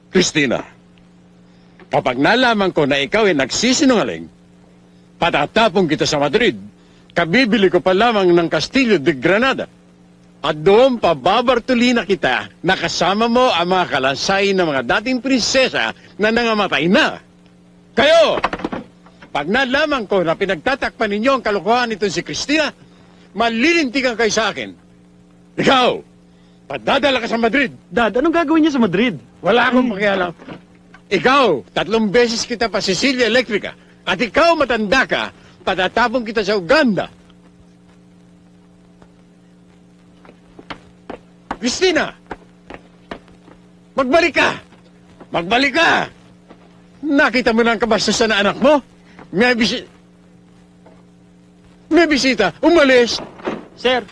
Christina, kapag nalaman ko na ikaw ay nagsisinungaling, patatapong kita sa Madrid, kabibili ko pa lamang ng Castillo de Granada. At doon pababartulina kita na kasama mo ang mga kalansay ng mga dating prinsesa na nangamatay na. Kayo, pag nalaman ko na pinagtatakpan ninyo ang kalokohan nito si Christina, malilintigan kayo sa akin. Ikaw, padadala ka sa Madrid. Dad, anong gagawin niya sa Madrid? Wala akong pakialam. Ikaw, 3 beses kita pa Sicilia Electrica. At ikaw, matanda ka, patatapong kita sa Uganda. Christina! Magbalik ka! Magbalik ka! Nakita mo na ang kabastusan na anak mo? May bisita. Umalis! Sir,